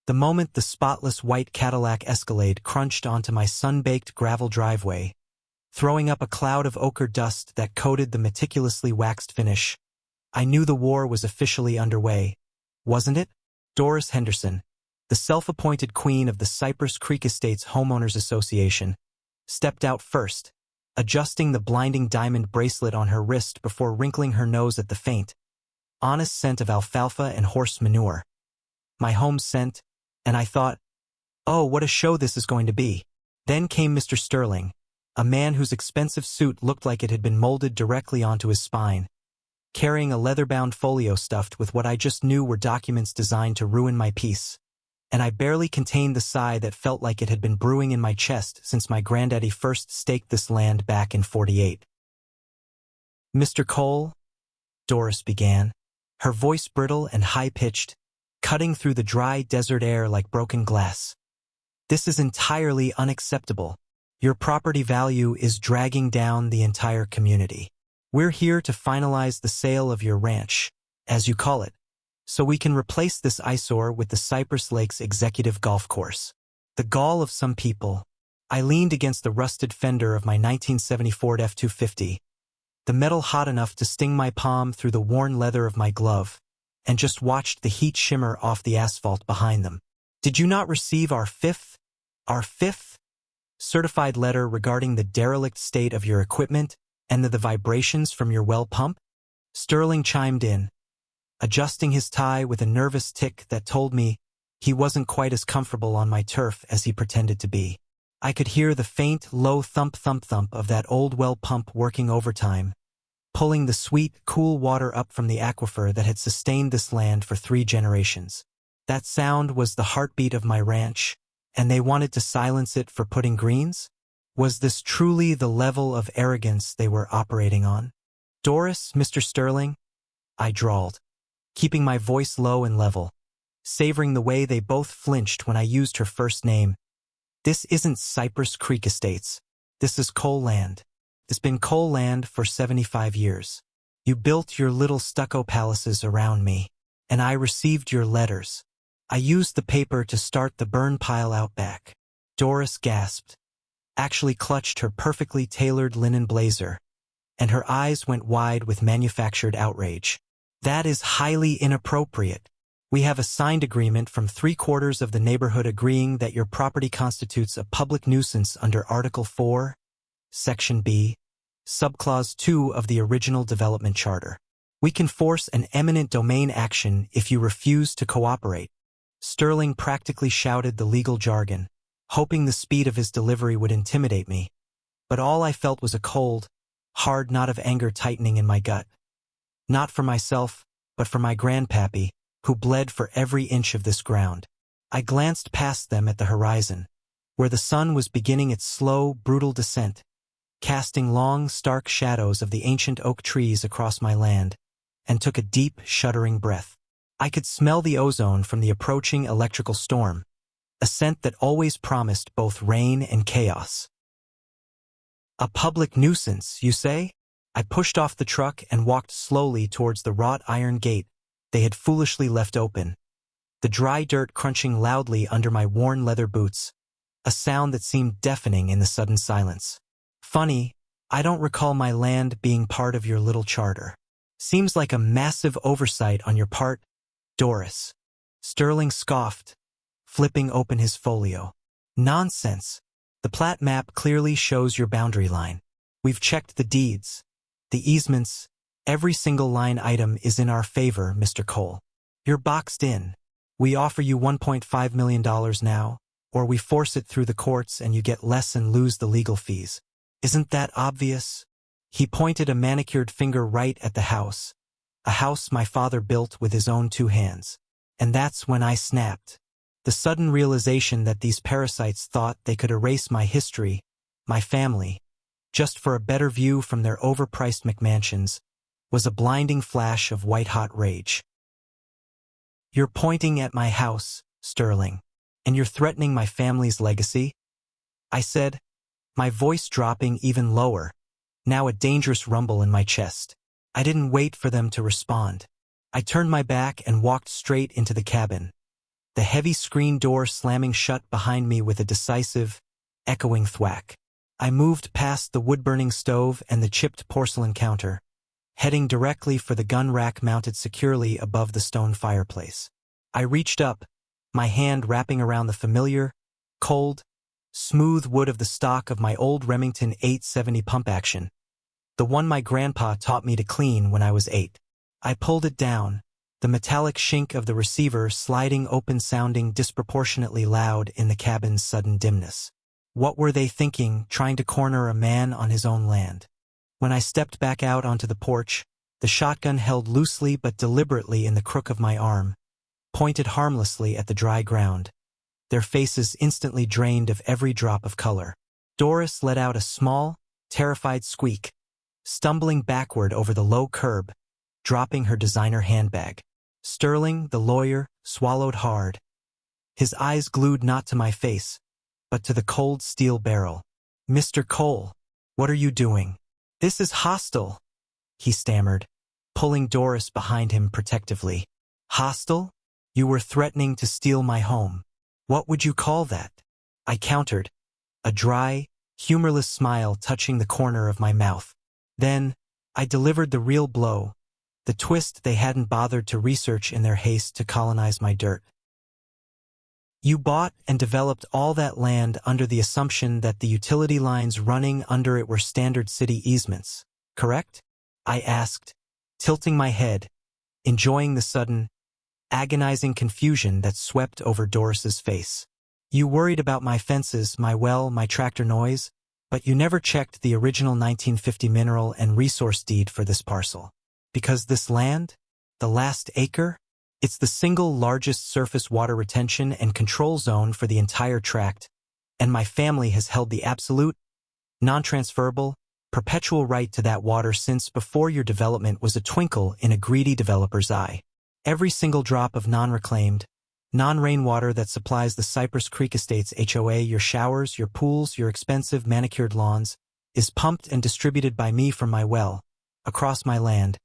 The moment the spotless white Cadillac Escalade crunched onto my sun-baked gravel driveway, throwing up a cloud of ochre dust that coated the meticulously waxed finish, I knew the war was officially underway, wasn't it? Doris Henderson, the self-appointed queen of the Cypress Creek Estates Homeowners Association, stepped out first, adjusting the blinding diamond bracelet on her wrist before wrinkling her nose at the faint, honest scent of alfalfa and horse manure. My home scent, and I thought, oh, what a show this is going to be. Then came Mr. Sterling, a man whose expensive suit looked like it had been molded directly onto his spine, carrying a leather-bound folio stuffed with what I just knew were documents designed to ruin my peace, and I barely contained the sigh that felt like it had been brewing in my chest since my granddaddy first staked this land back in '48. Mr. Cole, Doris began, her voice brittle and high-pitched, cutting through the dry desert air like broken glass. This is entirely unacceptable. Your property value is dragging down the entire community. We're here to finalize the sale of your ranch, as you call it, so we can replace this eyesore with the Cypress Lakes Executive Golf Course. The gall of some people. I leaned against the rusted fender of my 1970 Ford F-250, the metal hot enough to sting my palm through the worn leather of my glove, and just watched the heat shimmer off the asphalt behind them. Did you not receive our fifth certified letter regarding the derelict state of your equipment and the vibrations from your well pump? Sterling chimed in, adjusting his tie with a nervous tick that told me he wasn't quite as comfortable on my turf as he pretended to be. I could hear the faint, low thump-thump-thump of that old well pump working overtime, pulling the sweet, cool water up from the aquifer that had sustained this land for 3 generations. That sound was the heartbeat of my ranch, and they wanted to silence it for putting greens? Was this truly the level of arrogance they were operating on? Doris, Mr. Sterling, I drawled, keeping my voice low and level, savoring the way they both flinched when I used her first name. This isn't Cypress Creek Estates. This is coal land. It's been coal land for 75 years. You built your little stucco palaces around me, and I received your letters. I used the paper to start the burn pile out back. Doris gasped, actually clutched her perfectly tailored linen blazer, and her eyes went wide with manufactured outrage. That is highly inappropriate. We have a signed agreement from 3/4 of the neighborhood agreeing that your property constitutes a public nuisance under Article 4, Section B, Subclause 2 of the original development charter. We can force an eminent domain action if you refuse to cooperate. Sterling practically shouted the legal jargon, hoping the speed of his delivery would intimidate me. But all I felt was a cold, hard knot of anger tightening in my gut. Not for myself, but for my grandpappy, who bled for every inch of this ground. I glanced past them at the horizon, where the sun was beginning its slow, brutal descent, casting long, stark shadows of the ancient oak trees across my land, and took a deep, shuddering breath. I could smell the ozone from the approaching electrical storm, a scent that always promised both rain and chaos. A public nuisance, you say? I pushed off the truck and walked slowly towards the wrought iron gate they had foolishly left open, the dry dirt crunching loudly under my worn leather boots, a sound that seemed deafening in the sudden silence. Funny, I don't recall my land being part of your little charter. Seems like a massive oversight on your part, Doris. Sterling scoffed, flipping open his folio. Nonsense. The plat map clearly shows your boundary line. We've checked the deeds, the easements. Every single line item is in our favor, Mr. Cole. You're boxed in. We offer you $1.5 million now, or we force it through the courts and you get less and lose the legal fees. Isn't that obvious? He pointed a manicured finger right at the house, a house my father built with his own 2 hands. And that's when I snapped. The sudden realization that these parasites thought they could erase my history, my family, just for a better view from their overpriced McMansions, was a blinding flash of white-hot rage. You're pointing at my house, Sterling, and you're threatening my family's legacy? I said, my voice dropping even lower, now a dangerous rumble in my chest. I didn't wait for them to respond. I turned my back and walked straight into the cabin, the heavy screen door slamming shut behind me with a decisive, echoing thwack. I moved past the wood-burning stove and the chipped porcelain counter, heading directly for the gun rack mounted securely above the stone fireplace. I reached up, my hand wrapping around the familiar, cold, smooth wood of the stock of my old Remington 870 pump-action, the one my grandpa taught me to clean when I was 8. I pulled it down, the metallic shink of the receiver sliding open sounding disproportionately loud in the cabin's sudden dimness. What were they thinking, trying to corner a man on his own land? When I stepped back out onto the porch, the shotgun held loosely but deliberately in the crook of my arm, pointed harmlessly at the dry ground, their faces instantly drained of every drop of color. Doris let out a small, terrified squeak, stumbling backward over the low curb, dropping her designer handbag. Sterling, the lawyer, swallowed hard, his eyes glued not to my face, but to the cold steel barrel. "Mr. Cole, what are you doing? This is hostile," he stammered, pulling Doris behind him protectively. "Hostile? You were threatening to steal my home. What would you call that?" I countered, a dry, humorless smile touching the corner of my mouth. Then, I delivered the real blow, the twist they hadn't bothered to research in their haste to colonize my dirt. "You bought and developed all that land under the assumption that the utility lines running under it were standard city easements, correct?" I asked, tilting my head, enjoying the sudden, agonizing confusion that swept over Doris's face. "You worried about my fences, my well, my tractor noise, but you never checked the original 1950 mineral and resource deed for this parcel. Because this land, the last acre, it's the single largest surface water retention and control zone for the entire tract, and my family has held the absolute, non-transferable, perpetual right to that water since before your development was a twinkle in a greedy developer's eye. Every single drop of non-reclaimed, non-rainwater that supplies the Cypress Creek Estates HOA, your showers, your pools, your expensive manicured lawns, is pumped and distributed by me from my well, across my land,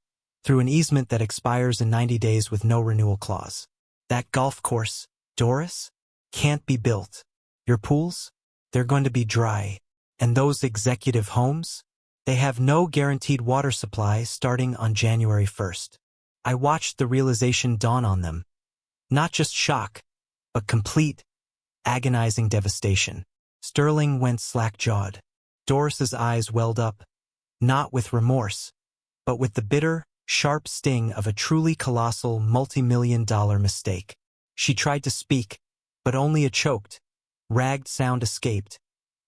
through an easement that expires in 90 days with no renewal clause. That golf course, Doris, can't be built. Your pools, they're going to be dry. And those executive homes, they have no guaranteed water supply starting on January 1st. I watched the realization dawn on them. Not just shock, but complete, agonizing devastation. Sterling went slack-jawed. Doris's eyes welled up, not with remorse, but with the bitter, sharp sting of a truly colossal multi-million-dollar mistake. She tried to speak, but only a choked, ragged sound escaped,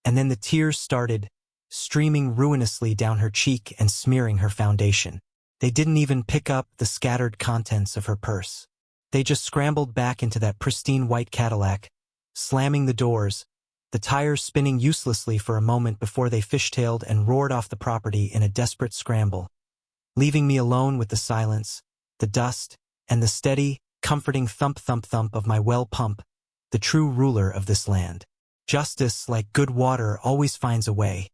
and then the tears started, streaming ruinously down her cheek and smearing her foundation. They didn't even pick up the scattered contents of her purse. They just scrambled back into that pristine white Cadillac, slamming the doors, the tires spinning uselessly for a moment before they fishtailed and roared off the property in a desperate scramble, leaving me alone with the silence, the dust, and the steady, comforting thump-thump-thump of my well pump, the true ruler of this land. Justice, like good water, always finds a way.